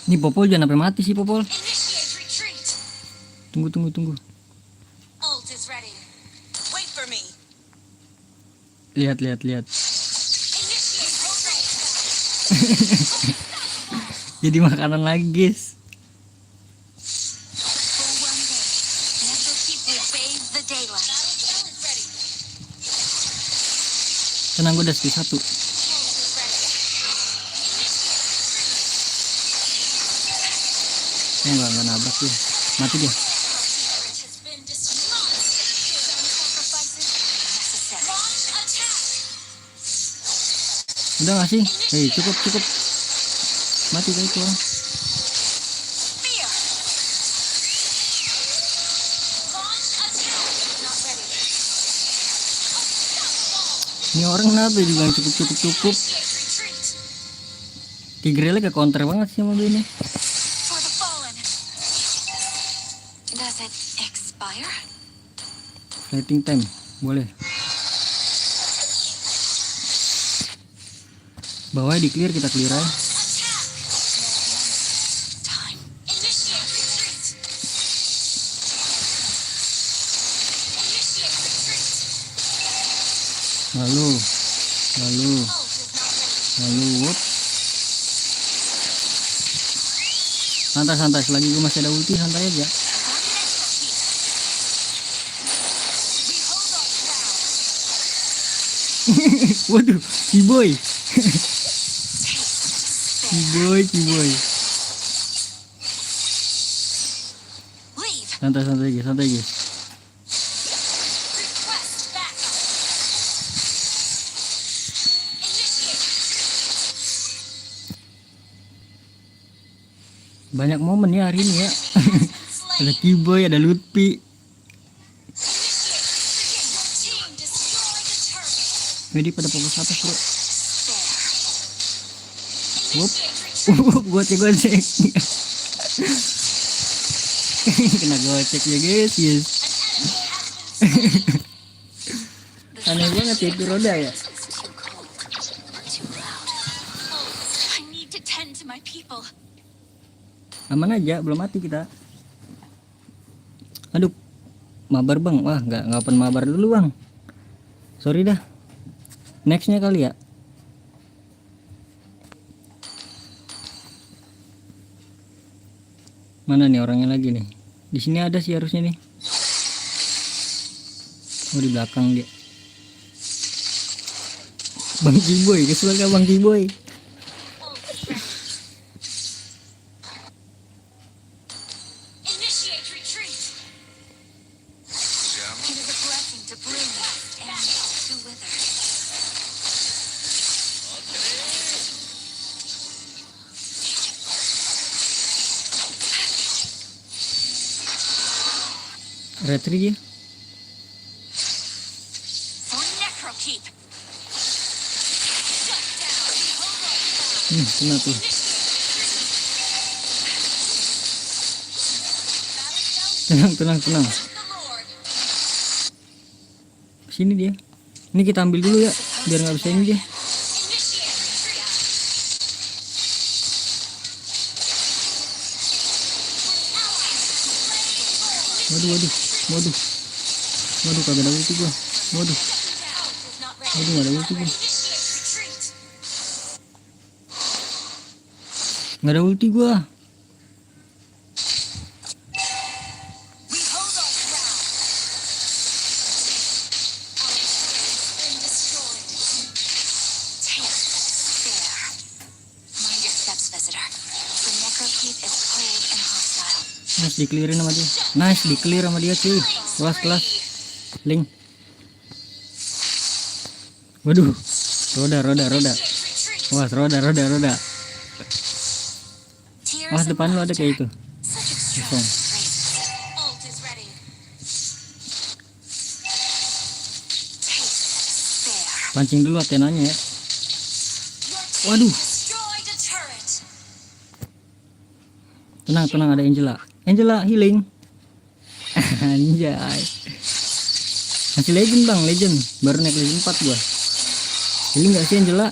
Ini Popol jangan sampai mati sih, Popol. Initiate retreat. Tunggu. Ult is ready. Wait for me. Lihat. Initiate retreat. Jadi makanan lagi, guys. For one day, Necrokeep will bathe the daylight. Battle spell is ready. Tenang, gue udah skill 1. Ult is ready. Enggak nabrak dia. Mati dia. Secret has been destroyed. Sacrifices necessary. Launch attack. Udah gak sih? Cukup. Mati kali itu orang. Fear. Launch attack. Not ready. Ini orang kenapa ya dibilang cukup. Initiate retreat. Tigrealnya ke counter banget sih sama gue ini. For the fallen. Does it expire? Fighting time. Boleh. Bawahnya di clear, kita clear aja. Time. Initiate retreat. Initiate retreat. Lalu. Ult is not ready. Whoop. Santai. Selagi gue masih ada ulti, santai aja. We hold our ground. Waduh, Ciboy. Taste despair. Ciboy. Leave. Santai guys. Request backup. Initiate retreat. Banyak momen ya hari ini ya. Ada Slain. Ciboy, ada Lutfi. Initiate retreat. Your team destroyed a turret. Jadi pada fokus atas, bro. Whoop. Initiate retreat. Gocek. Kena gocek ya guys. Yes. Aneh banget ya itu roda ya. It's too cold. Too loud. I need to tend to my people. Aman aja, belum mati kita. Aduh, mabar bang. Wah, nggak open mabar dulu bang. Sorry dah. Nextnya kali ya. Mana nih orangnya lagi nih? Di sini ada sih harusnya nih. Oh, di belakang dia. Bang Ciboy, kesel gak Bang Ciboy? Ult is ready. Initiate retreat. It is a blessing to bloom and to wither. Retri dia. For Necrokeep. Kena tuh. Tenang. The Lord. Sini dia. Ini kita ambil dulu ya, biar nggak bisa ini dia. Initiate retreat. Waduh, kagak ada ulti gua. Waduh, nggak ada ulti gua. Initiate retreat. Nggak ada ulti gua. We hold our ground. Our turret has been destroyed. Taste despair. Mind your steps, visitor. The necrokeep is cold and hostile. Nice, di-clearin sama dia. Nice, di-clear sama dia cuy. Kelas. Link. Waduh. Roda. Retreat. Wah, roda. Tears Wah, of depan lu ada kayak itu. Such Kosong. extravagant phrases. Ult is ready. Taste despair. Pancing dulu Athenanya ya. Your team Waduh. destroyed a turret. Tenang, ada Angela healing. Anjay. Masih legend bang, legend. Baru naik legend 4 gua. Healing nggak sih Angela?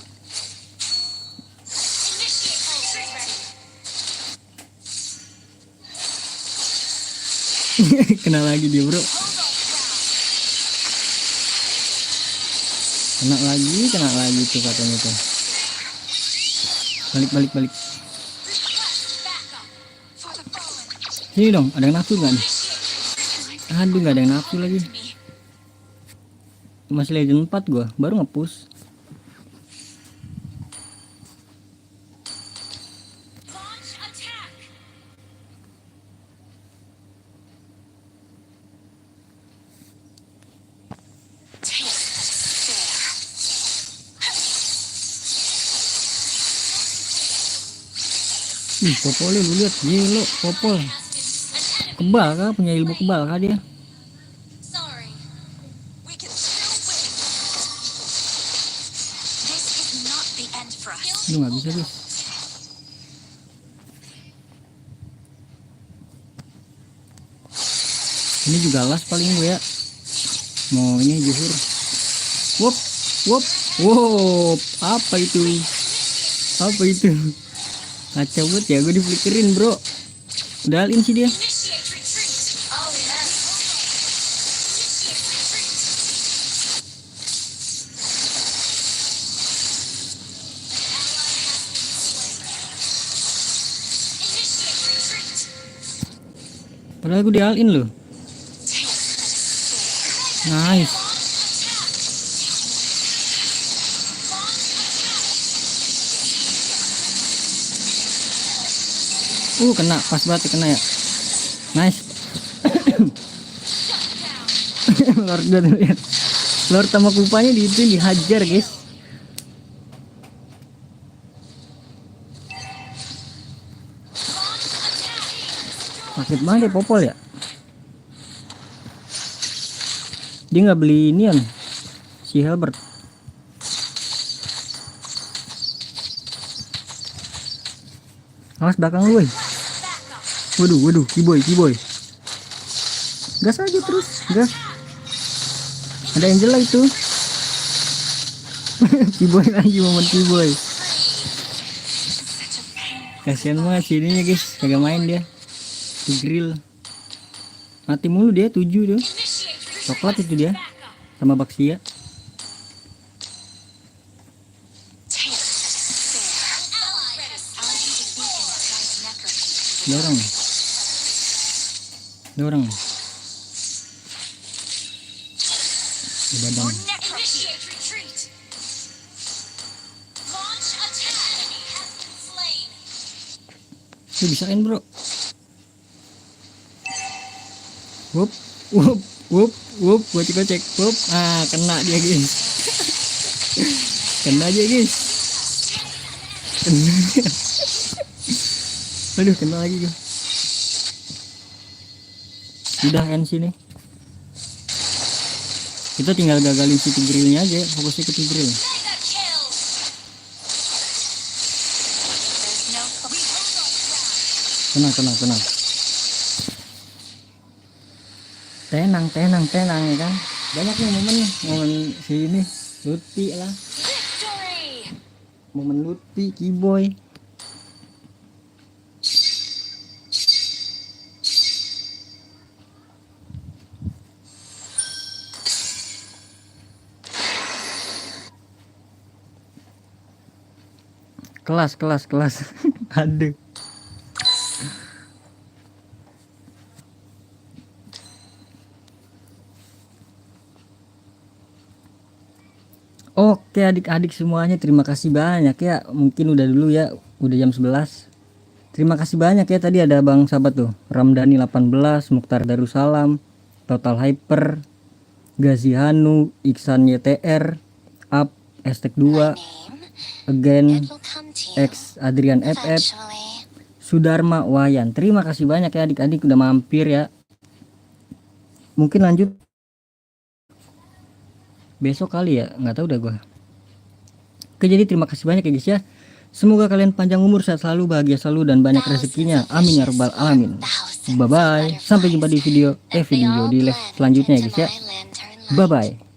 Initiate ult is ready. Kena lagi dia bro. Hold our ground. Kena lagi tuh katanya tuh. Balik. Request backup. For the fallen. Sini dong, ada yang nafsu nggak nih? Initiate. Aduh, nggak ada yang nafsu lagi. To me. Masih legend 4 gua, baru nge-push. Launch attack. Taste despair. Popolnya lu lihat, gila Popol. Has been an enemy. Kebal kah? Punya ilmu kebal kah dia? Sorry. We can still win. This is not the end for us. Lu nggak bisa guys. Ini juga las paling gue ya. Mau ini juhur. Wop. Apa itu? Kacau banget ya, gue diflickerin bro. Udah alin sih dia. Initiate retreat. Oh, yes. Initiate retreat. Initiate retreat. Padahal gue di alin loh. Nice. Kena pas banget kena ya. Nice. Lord gue tuh lihat. Lord sama kupanya di itu dihajar guys. Sakit banget ya Popol ya. Dia nggak beli inian si Helbert. Awas belakang lu, woy. Waduh, kiboy. Gas aja terus, gas. Ada Angela itu. Kiboy lagi, momen kiboy. Kasian banget sih ininya guys, kagak main dia. Di grill. Mati mulu dia, 7 tuh. Coklat itu dia, sama Baxia. Dorong. Di badan. Initiate retreat. Launch attack. Enemy has been slain. Bisain bro. Wup, gua cek. Wup. Kena dia guys. Kena aja guys. Aduh, kena lagi gua. Udah end sini. Kita tinggal gagalin si grillnya aja, fokusnya ke grill. Mega kill. No Tenang, tenang, tenang. Tenang ya kan. Banyak nih momen si ini Lutfi lah. Victory! Momen Lutfi, Kiboy. Kelas. Aduh. Oke adik-adik semuanya, terima kasih banyak ya. Mungkin udah dulu ya, udah jam 11. Terima kasih banyak ya, tadi ada Bang sahabat tuh, Ramdhani 18, Mukhtar Darussalam, Total Hyper, Gazi Hanu, Iksan YTR, Up, Estek 2, name. Again, It will come to you. X Adrian FF, Eventually. Sudarma Wayan. Terima kasih banyak ya adik-adik udah mampir ya. Mungkin lanjut besok kali ya, nggak tahu udah gua. Oke, jadi terima kasih banyak ya guys ya. Semoga kalian panjang umur, sehat selalu, bahagia selalu, dan banyak rezekinya. Amin ya rabbal alamin. Bye bye. Sampai jumpa di video di live selanjutnya ya guys ya. Bye bye.